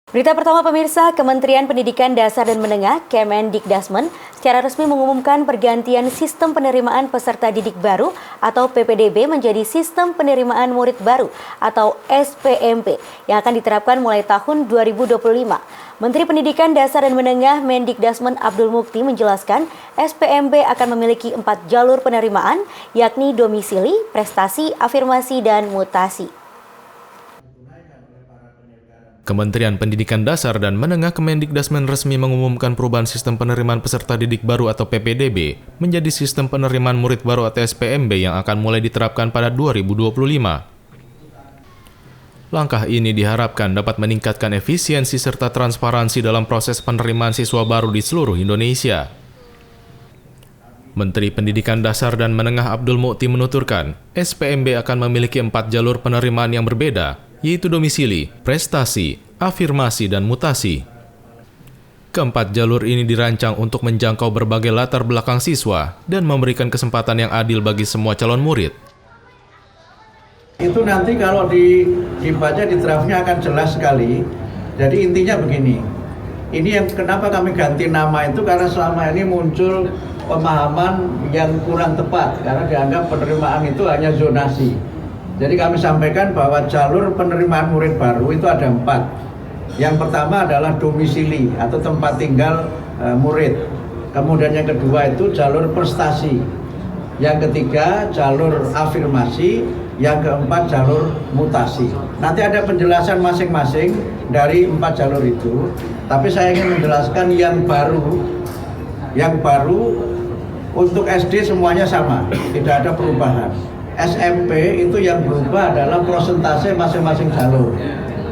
Berita pertama pemirsa, Kementerian Pendidikan Dasar dan Menengah Kemendikdasmen secara resmi mengumumkan pergantian sistem penerimaan peserta didik baru atau PPDB menjadi sistem penerimaan murid baru atau SPMP yang akan diterapkan mulai tahun 2025. Menteri Pendidikan Dasar dan Menengah Mendikdasmen Abdul Mukti menjelaskan SPMP akan memiliki 4 jalur penerimaan yakni domisili, prestasi, afirmasi, dan mutasi. Kementerian Pendidikan Dasar dan Menengah Kemendikdasmen resmi mengumumkan perubahan sistem penerimaan peserta didik baru atau PPDB menjadi sistem penerimaan murid baru atau SPMB yang akan mulai diterapkan pada 2025. Langkah ini diharapkan dapat meningkatkan efisiensi serta transparansi dalam proses penerimaan siswa baru di seluruh Indonesia. Menteri Pendidikan Dasar dan Menengah Abdul Mukti menuturkan, SPMB akan memiliki 4 jalur penerimaan yang berbeda, yaitu domisili, prestasi, afirmasi, dan mutasi. Keempat jalur ini dirancang untuk menjangkau berbagai latar belakang siswa dan memberikan kesempatan yang adil bagi semua calon murid. Itu nanti kalau dibaca di draftnya akan jelas sekali. Jadi intinya begini, ini yang kenapa kami ganti nama itu karena selama ini muncul pemahaman yang kurang tepat karena dianggap penerimaan itu hanya zonasi. Jadi kami sampaikan bahwa jalur penerimaan murid baru itu ada 4. Yang pertama adalah domisili atau tempat tinggal murid. Kemudian yang kedua itu jalur prestasi. Yang ketiga jalur afirmasi. Yang keempat jalur mutasi. Nanti ada penjelasan masing-masing dari 4 jalur itu. Tapi saya ingin menjelaskan yang baru. Yang baru untuk SD semuanya sama, tidak ada perubahan. SMP itu yang berubah adalah persentase masing-masing jalur.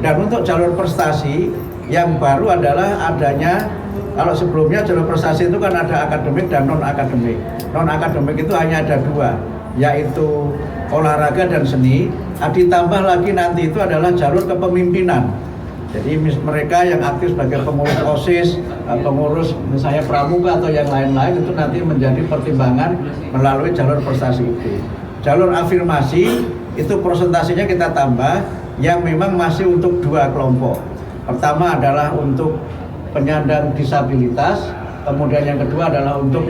Dan untuk jalur prestasi yang baru adalah adanya, kalau sebelumnya jalur prestasi itu kan ada akademik dan non-akademik. Non-akademik itu hanya ada 2, yaitu olahraga dan seni. Ditambah lagi nanti itu adalah jalur kepemimpinan. Jadi mereka yang aktif sebagai pengurus OSIS, pengurus misalnya pramuka atau yang lain-lain itu nanti menjadi pertimbangan melalui jalur prestasi itu. Jalur afirmasi itu persentasenya kita tambah yang memang masih untuk 2 kelompok. Pertama adalah untuk penyandang disabilitas, kemudian yang kedua adalah untuk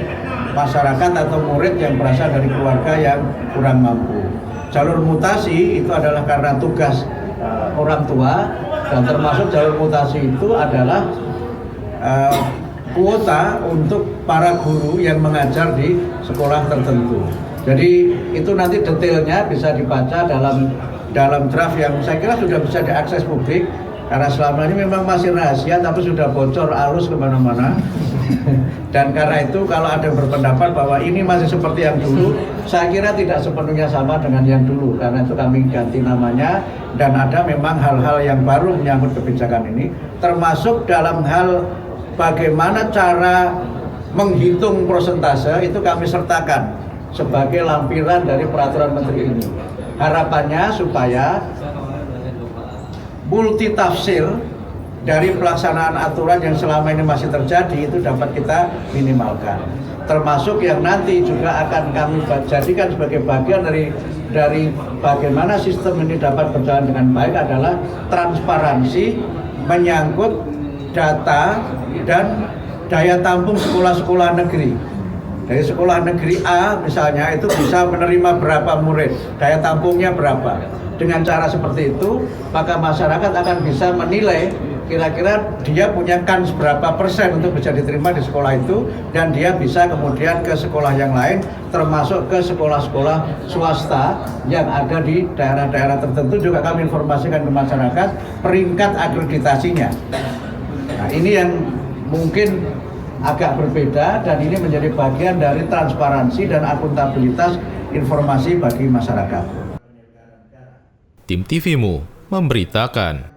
masyarakat atau murid yang berasal dari keluarga yang kurang mampu. Jalur mutasi itu adalah karena tugas orang tua, dan termasuk jalur mutasi itu adalah kuota untuk para guru yang mengajar di sekolah tertentu. Jadi itu nanti detailnya bisa dibaca dalam draft yang saya kira sudah bisa diakses publik karena selama ini memang masih rahasia tapi sudah bocor alus kemana-mana. Dan karena itu kalau ada yang berpendapat bahwa ini masih seperti yang dulu, saya kira tidak sepenuhnya sama dengan yang dulu. Karena itu kami ganti namanya dan ada memang hal-hal yang baru menyangkut kebijakan ini, termasuk dalam hal bagaimana cara menghitung persentase itu kami sertakan sebagai lampiran dari peraturan menteri ini. Harapannya supaya multitafsir dari pelaksanaan aturan yang selama ini masih terjadi itu dapat kita minimalkan. Termasuk yang nanti juga akan kami jadikan sebagai bagian dari bagaimana sistem ini dapat berjalan dengan baik adalah transparansi menyangkut data dan daya tampung sekolah-sekolah negeri. Dari sekolah negeri A misalnya itu bisa menerima berapa murid, daya tampungnya berapa. Dengan cara seperti itu, maka masyarakat akan bisa menilai kira-kira dia punya kans berapa persen untuk bisa diterima di sekolah itu, dan dia bisa kemudian ke sekolah yang lain, termasuk ke sekolah-sekolah swasta yang ada di daerah-daerah tertentu. Juga kami informasikan ke masyarakat peringkat akreditasinya. Nah, ini yang mungkin agak berbeda dan ini menjadi bagian dari transparansi dan akuntabilitas informasi bagi masyarakat. Tim TVMU memberitakan.